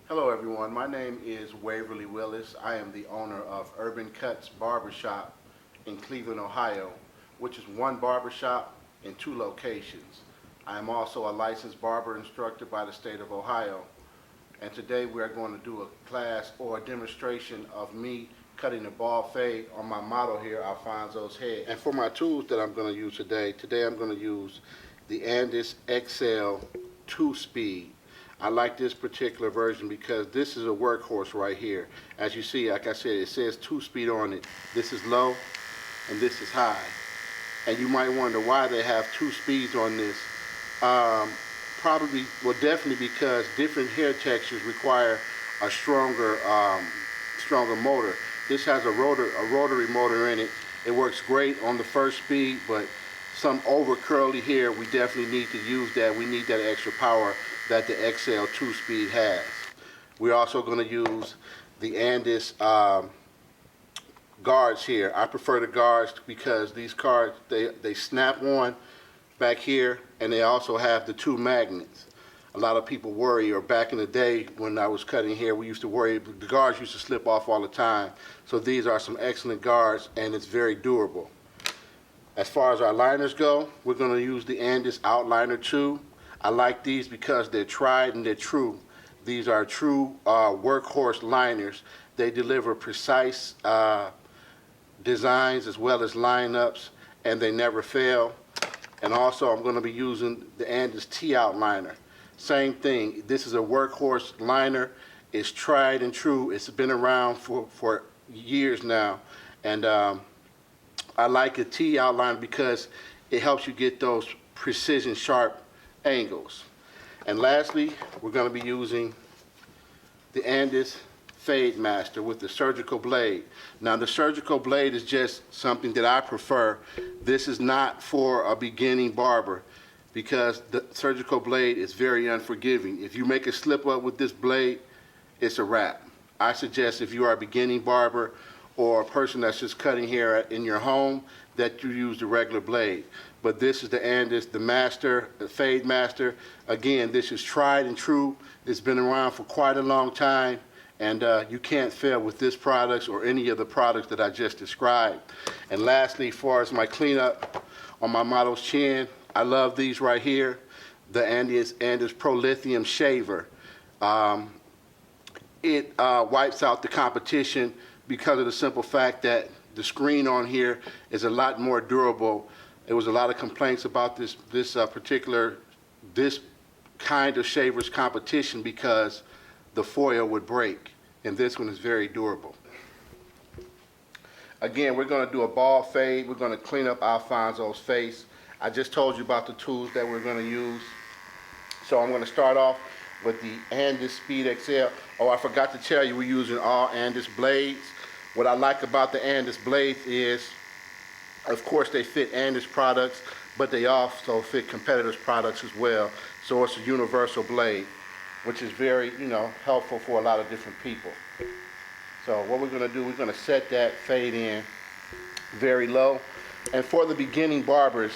Hello everyone, my name is Waverly Willis. I am the owner of Urban Kutz Barbershop in Cleveland, Ohio, which is one barbershop in two locations. I am also a licensed barber instructor by the state of Ohio. And today we are going to do a class or a demonstration of me cutting a bald fade on my model here, Alfonso's head. And for my tools that I'm going to use today I'm going to use the Andis XL 2-speed. I like this particular version because this is a workhorse right here. As you see, like I said, it says 2-speed on it. This is low and this is high. And you might wonder why they have 2 speeds on this. Definitely because different hair textures require a stronger motor. This has a rotary motor in it. It works great on the first speed, but some over curly hair, we definitely need to use that. We need that extra power that the XL 2-speed has. We're also going to use the Andis guards here. I prefer the guards because these guards, they snap on back here, and they also have the 2 magnets. A lot of people worry, or back in the day when I was cutting hair, we used to worry, the guards used to slip off all the time. So these are some excellent guards, and it's very durable. As far as our liners go, we're going to use the Andis Outliner 2. I like these because they're tried and they're true. These are true workhorse liners. They deliver precise designs as well as lineups, and they never fail. And also I'm going to be using the Andis T-Outliner. Same thing. This is a workhorse liner. It's tried and true. It's been around for years now. And I like a T-Outliner because it helps you get those precision sharp angles. And lastly, we're going to be using the Andis Fade Master with the surgical blade. Now the surgical blade is just something that I prefer. This is not for a beginning barber because the surgical blade is very unforgiving. If you make a slip up with this blade, it's a wrap. I suggest if you are a beginning barber or a person that's just cutting hair in your home, that you use the regular blade. But this is the Andis, the Master, the Fade Master. Again, this is tried and true. It's been around for quite a long time, and you can't fail with this product or any of the products that I just described. And lastly, as far as my cleanup on my model's chin, I love these right here, the Andis Pro Lithium Shaver. It wipes out the competition because of the simple fact that the screen on here is a lot more durable. There was a lot of complaints about this kind of shaver's competition because the foil would break, and this one is very durable. Again, we're going to do a bald fade. We're going to clean up Alfonso's face. I just told you about the tools that we're going to use. So I'm going to start off with the Andis Speed XL. Oh, I forgot to tell you, we're using all Andis blades. What I like about the Andis blades is, of course, they fit Andis products, but they also fit competitors' products as well. So it's a universal blade, which is very, helpful for a lot of different people. So what we're going to do, we're going to set that fade in very low. And for the beginning barbers,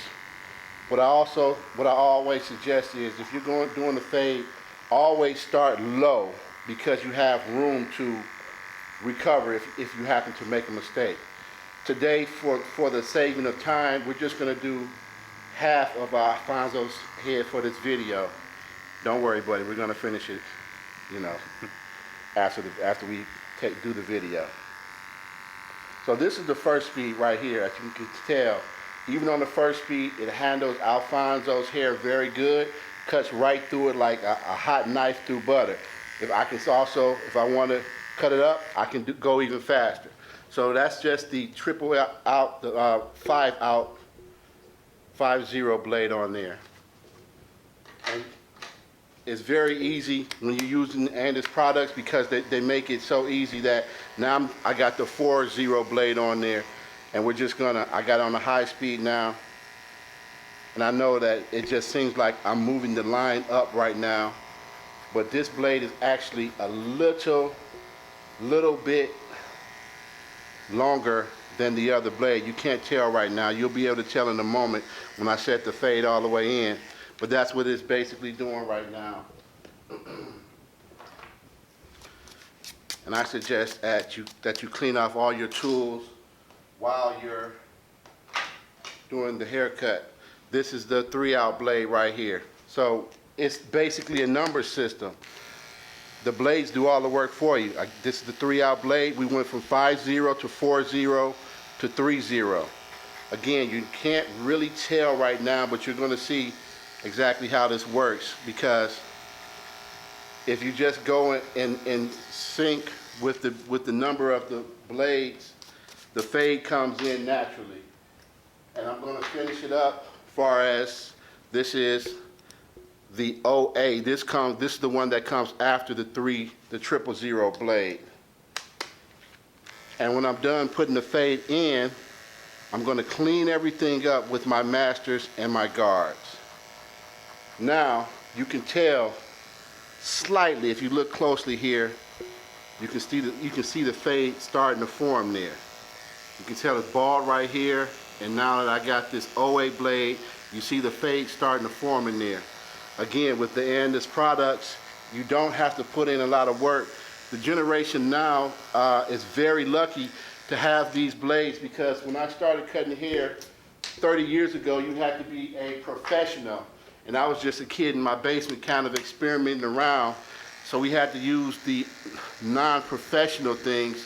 what I always suggest is if you're doing the fade, always start low because you have room to recover if you happen to make a mistake. Today, for the saving of time, we're just going to do half of Alfonso's head for this video. Don't worry, buddy, we're going to finish it, after we do the video. So this is the first speed right here. As you can tell, even on the first speed, it handles Alfonso's hair very good, cuts right through it like a hot knife through butter. If I want to cut it up, I can go even faster. So that's just the triple out, the 5-out, 5-0 blade on there. And it's very easy when you're using Andis products because they make it so easy that now I got the 4-0 blade on there, and I got on the high speed now, and I know that it just seems like I'm moving the line up right now, but this blade is actually a little bit longer than the other blade. You can't tell right now. You'll be able to tell in a moment when I set the fade all the way in. But that's what it's basically doing right now. And I suggest that you clean off all your tools while you're doing the haircut. This is the 3-out blade right here. So it's basically a number system. The blades do all the work for you. This is the 3-out blade. We went from 5-0 to 4-0 to 3-0. Again, you can't really tell right now, but you're going to see exactly how this works, because if you just go in sync with the number of the blades, the fade comes in naturally. And I'm going to finish it up as far as this is the OA. This is the one that comes after the 000 blade. And when I'm done putting the fade in, I'm going to clean everything up with my masters and my guards. Now you can tell slightly, if you look closely here, you can see the fade starting to form there. You can tell it's bald right here, and now that I got this OA blade, you see the fade starting to form in there. Again, with the Andis products, you don't have to put in a lot of work. The generation now is very lucky to have these blades, because when I started cutting hair 30 years ago, you had to be a professional. And I was just a kid in my basement kind of experimenting around. So we had to use the non-professional things,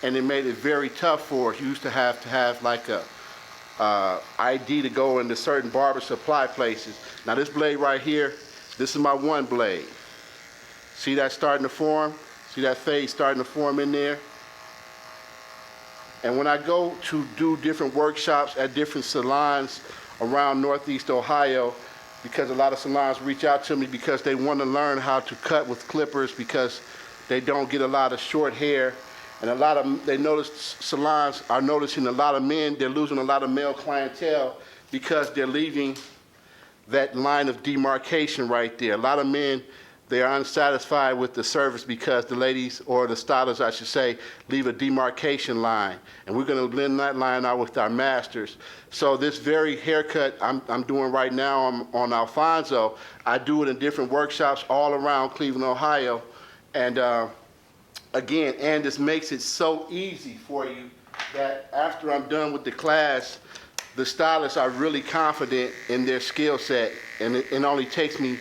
and it made it very tough for us. You used to have like a ID to go into certain barber supply places. Now this blade right here, this is my 1 blade. See that starting to form? See that fade starting to form in there? And when I go to do different workshops at different salons around Northeast Ohio, because a lot of salons reach out to me because they want to learn how to cut with clippers, because they don't get a lot of short hair. And they notice salons are noticing a lot of men, they're losing a lot of male clientele because they're leaving that line of demarcation right there. A lot of men, they are unsatisfied with the service because the ladies, or the stylists I should say, leave a demarcation line. And we're going to blend that line out with our masters. So this very haircut I'm doing right now on Alfonso, I do it in different workshops all around Cleveland, Ohio. And again, Andis makes it so easy for you that after I'm done with the class, the stylists are really confident in their skill set. And it only takes me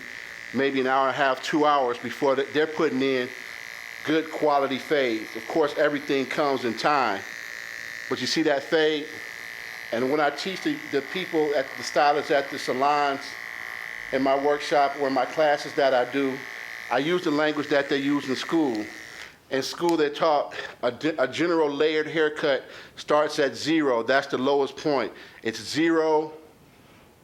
maybe an hour and a half, 2 hours before they're putting in good quality fades. Of course, everything comes in time, but you see that fade? And when I teach the people, the stylists at the salons, in my workshop or in my classes that I do, I use the language that they use in school. In school, they're taught a general layered haircut starts at 0. That's the lowest point. It's 0,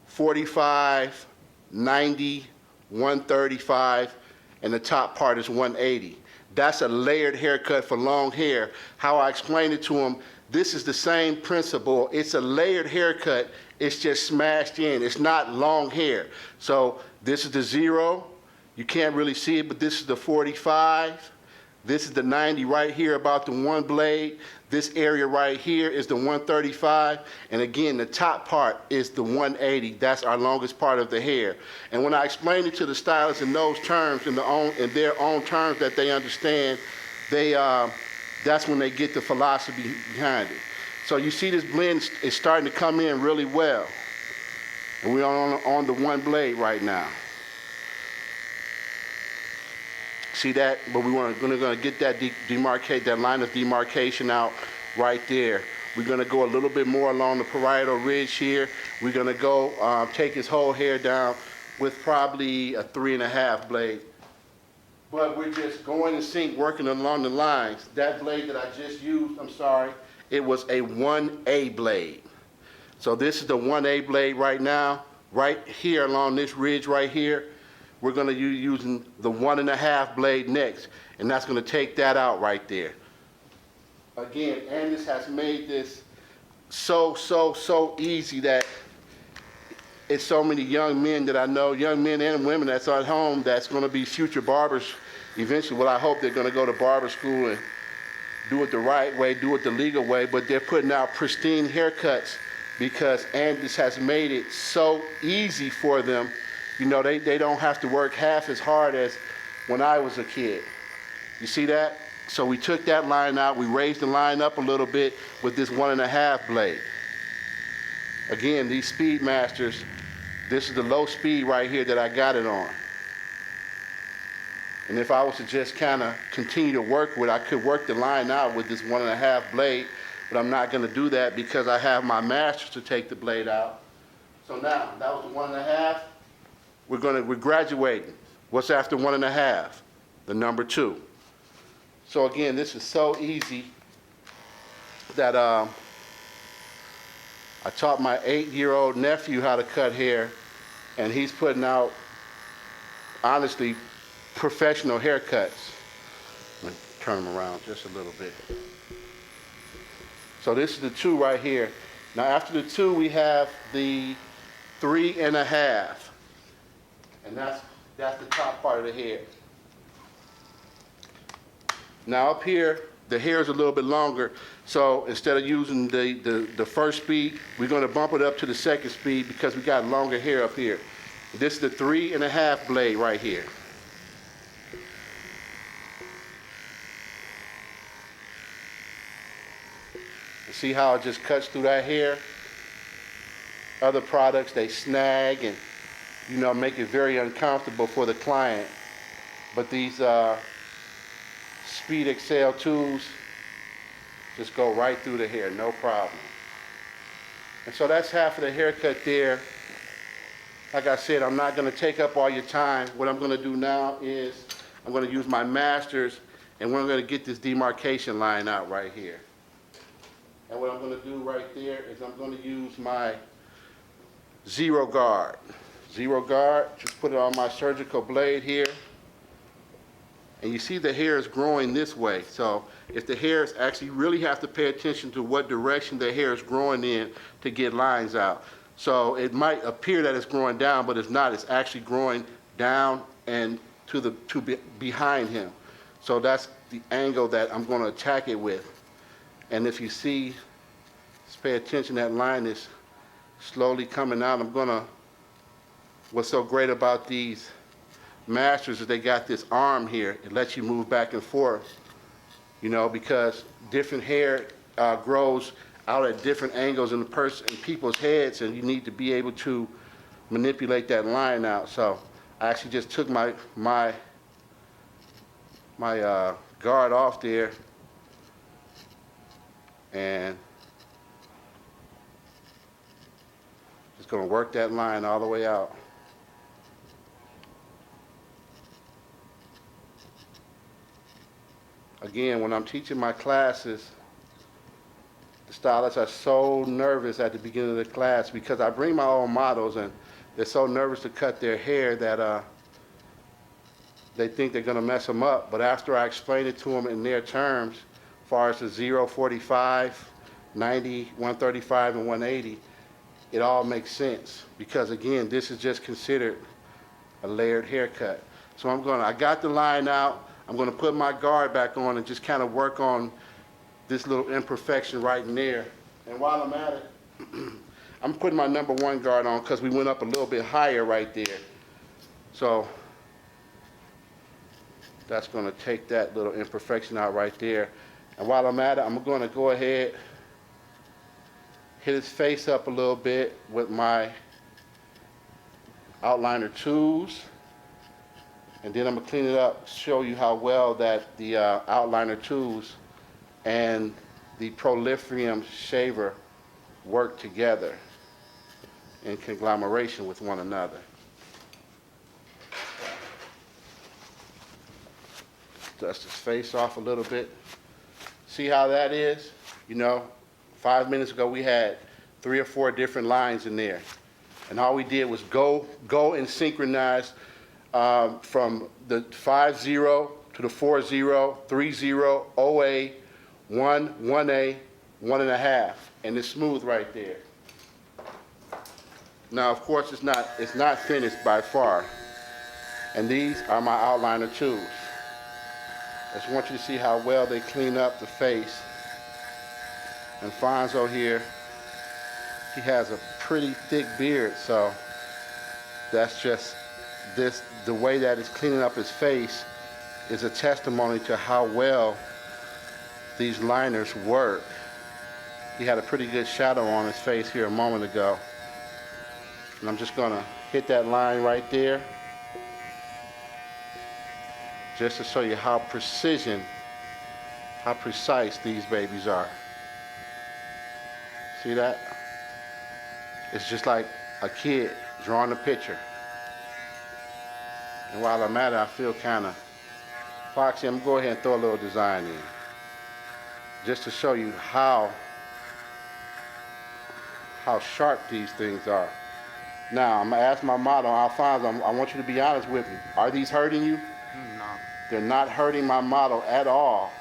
45, 90, 135, and the top part is 180. That's a layered haircut for long hair. How I explain it to them, this is the same principle. It's a layered haircut. It's just smashed in. It's not long hair. So this is the 0. You can't really see it, but this is the 45. This is the 90 right here about the 1 blade. This area right here is the 135. And again, the top part is the 180. That's our longest part of the hair. And when I explain it to the stylists in those terms, in their own terms that they understand, that's when they get the philosophy behind it. So you see this blend is starting to come in really well. And we're on the 1 blade right now. See that? But we're going to get that that line of demarcation out right there. We're going to go a little bit more along the parietal ridge here. We're going to go take his whole hair down with probably a 3.5 blade. But we're just going in sync, working along the lines. That blade that I just used, I'm sorry, it was a 1A blade. So this is the 1A blade right now, right here along this ridge right here. We're going to be using the 1.5 blade next, and that's going to take that out right there. Again, Andis has made this so easy that it's so many young men that I know, young men and women that's at home that's going to be future barbers eventually. Well, I hope they're going to go to barber school and do it the right way, do it the legal way, but they're putting out pristine haircuts because Andis has made it so easy for them. You know, they don't have to work half as hard as when I was a kid. You see that? So we took that line out, we raised the line up a little bit with this 1.5 blade. Again, these Speedmasters, this is the low speed right here that I got it on. And if I was to just kind of continue to work with, I could work the line out with this 1.5 blade, but I'm not going to do that because I have my masters to take the blade out. So now, that was the 1.5. We're graduating. What's after 1.5? The number 2. So again, this is so easy that I taught my 8-year-old nephew how to cut hair, and he's putting out, honestly, professional haircuts. Let me turn them around just a little bit. So this is the 2 right here. Now after the 2, we have the 3.5, and that's the top part of the hair. Now up here, the hair is a little bit longer, so instead of using the first speed, we're going to bump it up to the second speed because we got longer hair up here. This is the 3.5 blade right here. See how it just cuts through that hair? Other products, they snag and, you know, make it very uncomfortable for the client. But these Speed Excel tools just go right through the hair, no problem. And so that's half of the haircut there. Like I said, I'm not going to take up all your time. What I'm going to do now is I'm going to use my masters, and we're going to get this demarcation line out right here. And what I'm going to do right there is I'm going to use my zero guard. Zero guard, just put it on my surgical blade here. And you see the hair is growing this way. So if the hair is actually, really have to pay attention to what direction the hair is growing in to get lines out. So it might appear that it's growing down, but it's not. It's actually growing down and behind him. So that's the angle that I'm going to attack it with. And if you see, just pay attention, that line is slowly coming out. What's so great about these masters is they got this arm here. It lets you move back and forth, you know, because different hair grows out at different angles in people's heads, and you need to be able to manipulate that line out. So I actually just took my guard off there, and just going to work that line all the way out. Again, when I'm teaching my classes, the stylists are so nervous at the beginning of the class because I bring my own models, and they're so nervous to cut their hair that they think they're going to mess them up. But after I explain it to them in their terms, as far as the 0, 45, 90, 135, and 180, it all makes sense because, again, this is just considered a layered haircut. So I got the line out. I'm going to put my guard back on and just kind of work on this little imperfection right in there. And while I'm at it, I'm putting my number 1 guard on because we went up a little bit higher right there. So that's going to take that little imperfection out right there. And while I'm at it, I'm going to go ahead, hit his face up a little bit with my outliner tools. And then I'm going to clean it up, show you how well that the outliner tools and the proliferum shaver work together in conglomeration with one another. Dust his face off a little bit. See how that is? You know, 5 minutes ago we had 3 or 4 different lines in there. And all we did was go and synchronize from the 5-0 to the 4-0, 3-0, OA, 1, 1A, 1.5, and it's smooth right there. Now, of course, it's not finished by far. And these are my outliner tools. I just want you to see how well they clean up the face. And Fonzo here, he has a pretty thick beard, so that's just the way that it's cleaning up his face is a testimony to how well these liners work. He had a pretty good shadow on his face here a moment ago. And I'm just gonna hit that line right there, just to show you how precise these babies are. See that? It's just like a kid drawing a picture. And while I'm at it, I feel kind of foxy. I'm gonna go ahead and throw a little design in, just to show you how sharp these things are. Now, I'm gonna ask my model, Alfonso, I want you to be honest with me. Are these hurting you? No. They're not hurting my model at all.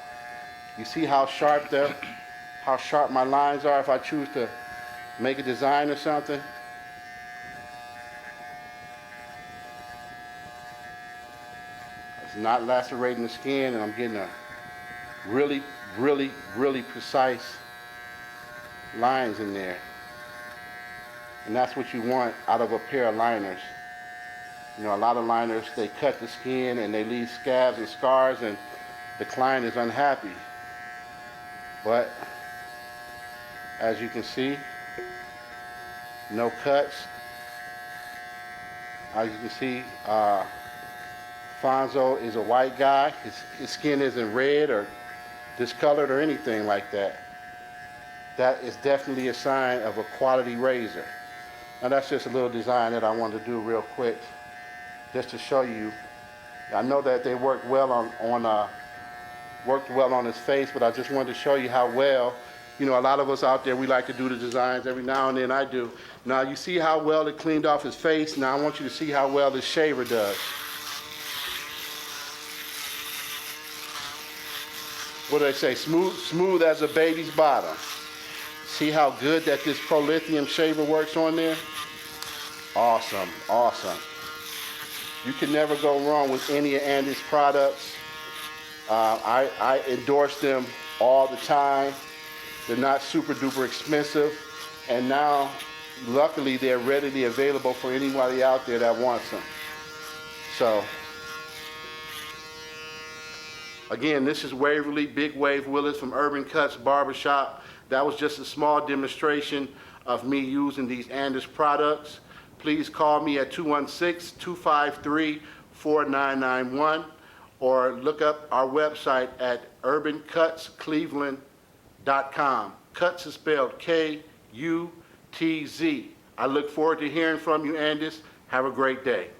You see how sharp my lines are if I choose to make a design or something? It's not lacerating the skin, and I'm getting a really, really, really precise lines in there. And that's what you want out of a pair of liners. You know, a lot of liners, they cut the skin and they leave scabs and scars, and the client is unhappy. But as you can see, no cuts. As you can see, Fonzo is a white guy. His skin isn't red or discolored or anything like that. That is definitely a sign of a quality razor. Now that's just a little design that I wanted to do real quick, just to show you. I know that they worked well on his face, but I just wanted to show you how well, you know, a lot of us out there, we like to do the designs every now and then. I do. Now you see how well it cleaned off his face. Now I want you to see how well this shaver does. What do they say? Smooth as a baby's bottom. See how good that this Pro Lithium shaver works on there? Awesome, awesome. You can never go wrong with any of Andis products. I endorse them all the time. They're not super duper expensive. And now, luckily, they're readily available for anybody out there that wants them. So, again, this is Waverly, Big Wave Willis from Urban Kutz Barbershop. That was just a small demonstration of me using these Andis products. Please call me at 216-253-4991 or look up our website at urbankutzcleveland.com. Kutz is spelled K-U-T-Z. I look forward to hearing from you, Andis. Have a great day.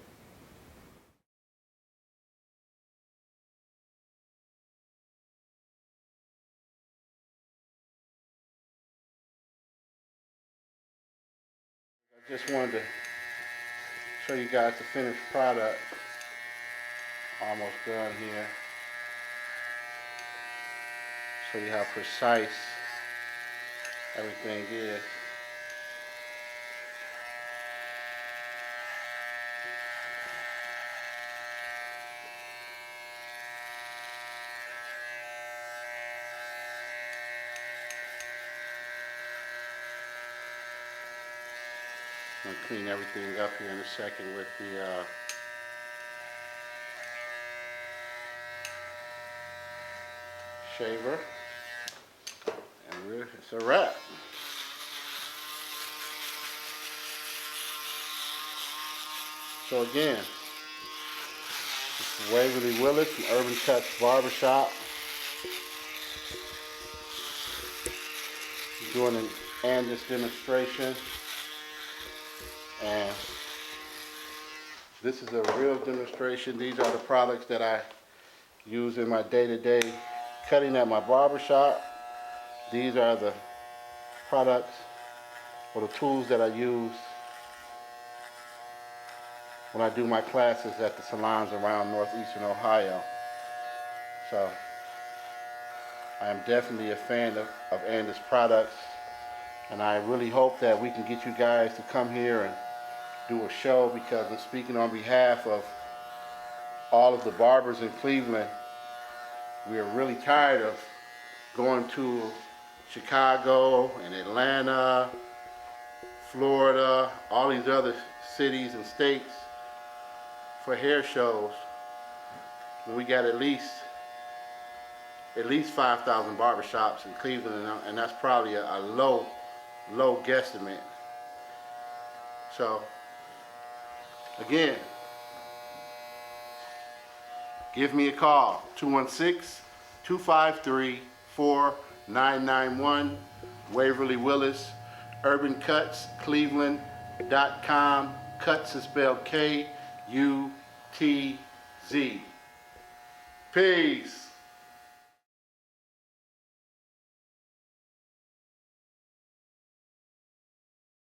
I just wanted to show you guys the finished product. Almost done here. Show you how precise everything is. I'm gonna clean everything up here in a second with the shaver, and it's a wrap. So again, this is Waverly Willis from Urban Kutz Barbershop, doing an Andis demonstration. And this is a real demonstration. These are the products that I use in my day-to-day cutting at my barbershop. These are the products or the tools that I use when I do my classes at the salons around northeastern Ohio. So I am definitely a fan of Andis products, and I really hope that we can get you guys to come here and do a show, because I'm speaking on behalf of all of the barbers in Cleveland. We are really tired of going to Chicago and Atlanta, Florida, all these other cities and states for hair shows, when we got at least at least 5,000 barbershops in Cleveland, and that's probably a low guesstimate. So, again, give me a call, 216-253-4991, Waverly Willis, Urban Kutz, Cleveland.com. Kutz is spelled Kutz. Peace.